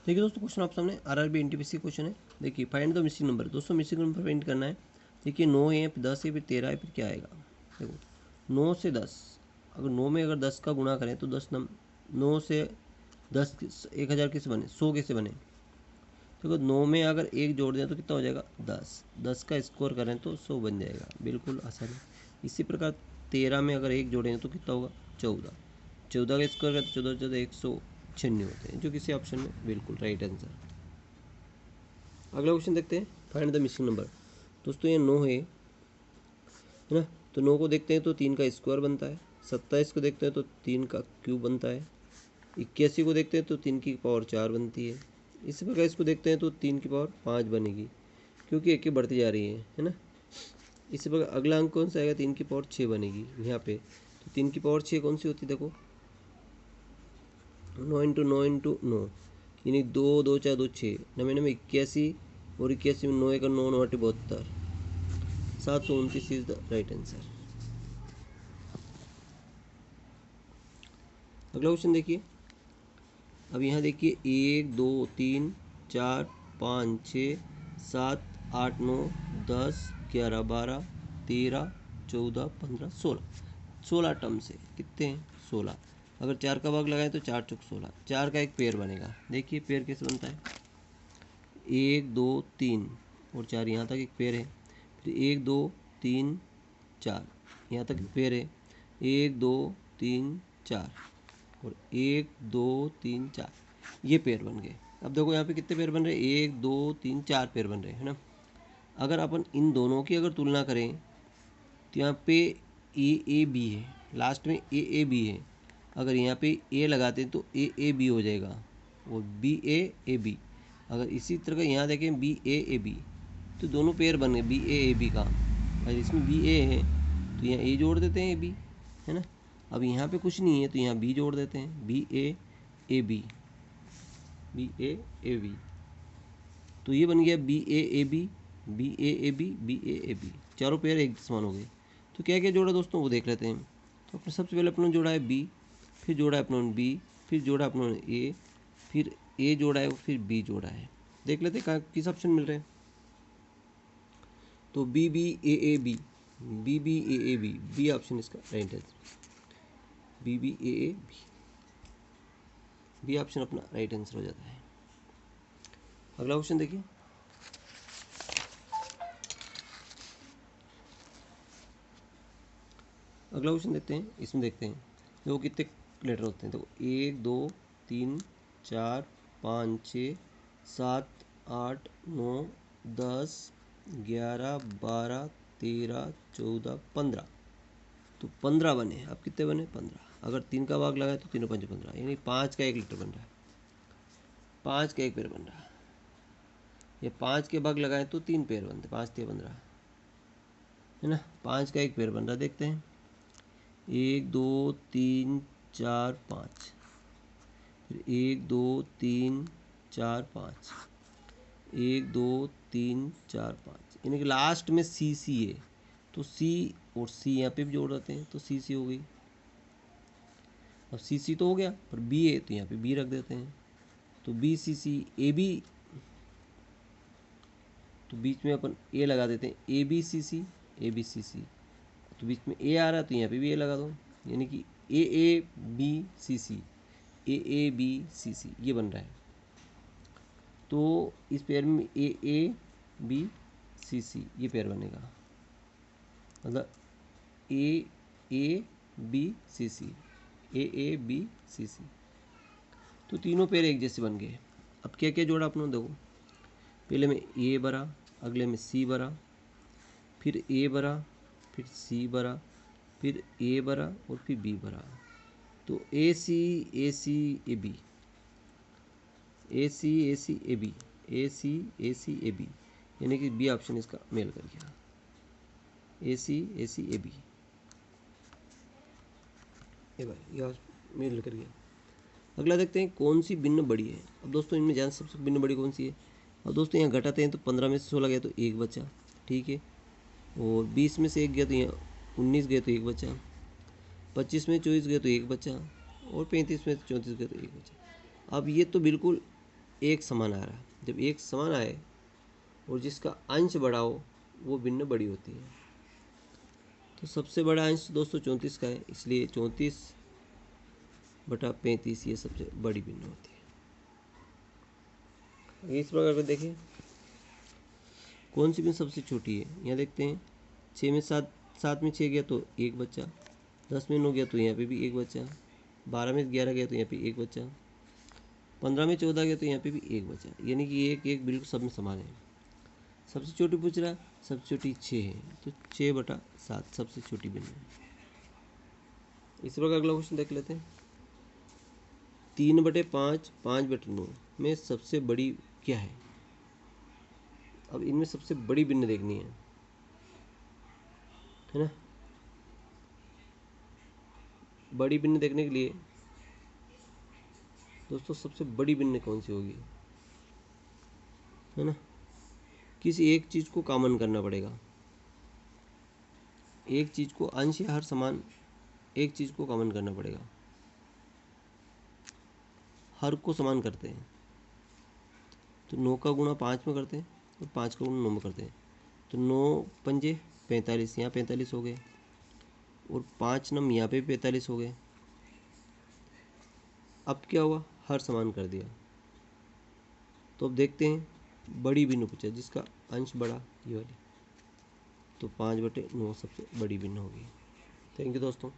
देखिए दोस्तों, क्वेश्चन आप सामने आरआरबी एनटीपीसी क्वेश्चन है। देखिए फाइंड द मिसिंग नंबर। दोस्तों मिसिंग नंबर फाइंड करना है। देखिए 9 है, फिर 10 है, फिर 13 है, फिर क्या आएगा। देखो 9 से 10, अगर 9 में अगर 10 का गुणा करें तो 9 से 10 1000 कैसे बने, 100 कैसे बने। देखो 9 में अगर एक जोड़ दें तो कितना हो जाएगा 10, 10 का स्कोर करें तो 100 बन जाएगा, बिल्कुल आसान है। इसी प्रकार 13 में अगर एक जोड़ें तो कितना होगा 14, 14 का स्कोर करें तो 14 14 196 होते हैं, जो किसी ऑप्शन में बिल्कुल राइट आंसर। अगला क्वेश्चन देखते हैं, फाइंड द मिसिंग नंबर। दोस्तों ये 9 है ना, तो 9 को देखते हैं तो 3 का स्क्वायर बनता है, 27 को देखते हैं तो 3 का क्यूब बनता है, 81 को देखते हैं तो 3 की पावर 4 बनती है। इसी प्रकार इसको देखते हैं तो 3 की पावर 5 बनेगी, क्योंकि एक की बढ़ती जा रही है ना। इसी प्रकार अगला अंक कौन सा आएगा, 3 की पावर 6 बनेगी यहाँ पे। तो 3 की पावर 6 कौन सी होती है, देखो 9 इंटू 9 इंटू 9, यानी 2 2 4 2 6, 9 9 81, और 81 में 9 का 9 9 72, 729 इज द राइट आंसर। अगला क्वेश्चन देखिए। अब यहाँ देखिए 1 2 3 4 5 6 7 8 9 10 11 12 13 14 15 16, 16 टर्म से कितने हैं 16। अगर 4 का भाग लगाएं तो 4 चौक 16, 4 का एक पेयर बनेगा। देखिए पेयर कैसे बनता है, 1 2 3 और 4, यहाँ तक एक पेयर है। फिर 1 2 3 4, यहाँ तक एक पेयर है, 1 2 3 4 और 1 2 3 4, ये पेयर बन गए। अब देखो यहाँ पे कितने पेयर बन रहे हैं, 1 2 3 4 पेयर बन रहे हैं, है ना। अगर अपन इन दोनों की अगर तुलना करें तो यहाँ पे ए बी है, लास्ट में ए बी है। अगर यहाँ पे ए लगाते हैं तो ए बी हो जाएगा, और बी ए बी। अगर इसी तरह का यहाँ देखें बी ए बी, तो दोनों पेयर बन गए बी ए बी का। अगर इसमें बी ए है तो यहाँ ए जोड़ देते हैं ए बी, है ना। अब यहाँ पे कुछ नहीं है तो यहाँ बी जोड़ देते हैं, B A B, B A B. तो ये बन गया B A B, B A B, B A B, चारों पेयर एक समान हो गए। तो क्या क्या जोड़ा दोस्तों वो देख लेते हैं। तो अपने सबसे पहले अपने जोड़ा है बी, फिर जोड़ा है अपनों ने बी, फिर जोड़ा अपनों ने ए, फिर ए जोड़ा है, फिर बी जोड़ा है। देख लेते हैं कहाँ किस ऑप्शन मिल रहे हैं। तो B B A B, B B A B, B option इसका right answer. B B A B, B option अपना राइट आंसर हो जाता है। अगला क्वेश्चन देखिए। अगला क्वेश्चन देखते हैं, इसमें देखते हैं देखो कितने लेटर होते हैं। देखो 1 2 3 4 5 6 7 8 9 10 11 12 13 14 15, तो 15 बने। अब कितने बने 15। अगर 3 का भाग लगाए तो 3 5 15, यानी 5 का एक लेटर बन रहा है, 5 का एक पेयर बन रहा है। या 5 के भाग लगाए तो 3 पेयर बनते, 5 3 15, है ना। 5 का एक पेयर बन रहा है, देखते हैं 1 2 3 4 5, फिर 1 2 3 4 5, 1 2 3 4 5, यानी कि लास्ट में सी सी है, तो सी और सी यहाँ पे भी जोड़ देते हैं, तो सी सी हो गई। अब सी सी तो हो गया, पर बी है तो यहाँ पे बी रख देते हैं, तो B C C A B, तो बीच में अपन ए लगा देते हैं, A B C C, A B C सी, तो बीच में ए आ रहा है तो यहाँ पे भी ए लगा दो, यानी कि A B C C, A B C सी, ये बन रहा है। तो इस पेयर में ए बी सी सी ये पेयर बनेगा, मतलब A B C C, A B C सी, तो तीनों पेयर एक जैसे बन गए। अब क्या क्या जोड़ा अपनों देखो, पहले में ए भरा, अगले में सी भरा, फिर ए भरा, फिर सी भरा, फिर ए भरा और फिर बी भरा। तो A C A B, A C A B, A C A B, यानी कि बी ऑप्शन इसका मेल कर गया, ए सी ए बी, ये भाई यह मेल कर गया। अगला देखते हैं कौन सी भिन्न बड़ी है। अब दोस्तों इनमें जान सबसे भिन्न बड़ी कौन सी है। अब दोस्तों यहाँ घटाते हैं तो 15 में से 16 गया तो एक बचा, ठीक है। और 20 में से एक गया तो यहाँ 19 गया तो एक बचा, 25 में 24 गया तो एक बचा, और 35 में 34 गया तो एक बचा। अब ये तो बिल्कुल एक समान आ रहा है। जब एक समान आए और जिसका अंश बड़ा हो वो भिन्न बड़ी होती है। तो सबसे बड़ा अंश दोस्तों 34 का है, इसलिए 34/35 ये सबसे बड़ी भिन्न होती है। इस प्रकार से देखिए कौन सी भिन्न सबसे छोटी है। यहाँ देखते हैं 6 में 7, 7 में 6 गया तो एक बच्चा, 10 में 9 गया तो यहाँ पे भी एक बच्चा, 12 में 11 गया तो यहाँ पे एक बच्चा, 15 में 14 गया तो यहाँ पे भी एक बच्चा, यानी कि एक एक बिल्कुल सब में समान है। सबसे छोटी पूछ रहा है, सबसे छोटी 6 है, तो 6/7 सबसे छोटी भिन्न है। इसी प्रकार अगला क्वेश्चन देख लेते हैं। 3/5, 5/9 में सबसे बड़ी क्या है। अब इनमें सबसे बड़ी भिन्न देखनी है ना। बड़ी भिन्न देखने के लिए दोस्तों सबसे बड़ी भिन्न कौन सी होगी, है ना। किसी एक चीज़ को कॉमन करना पड़ेगा, एक चीज़ को अंश या हर समान एक चीज़ को कॉमन करना पड़ेगा। हर को समान करते हैं तो 9 का गुणा 5 में करते हैं और 5 का गुणा 9 में करते हैं, तो 9 पंजे 45, यहाँ 45 हो गए और 5 नम यहाँ पे 45 हो गए। अब क्या हुआ, हर समान कर दिया। तो अब देखते हैं बड़ी भिन्न पूछा जिसका अंश बड़ा, ये वाली, तो 5/9 सबसे बड़ी भिन्न होगी। थैंक यू दोस्तों।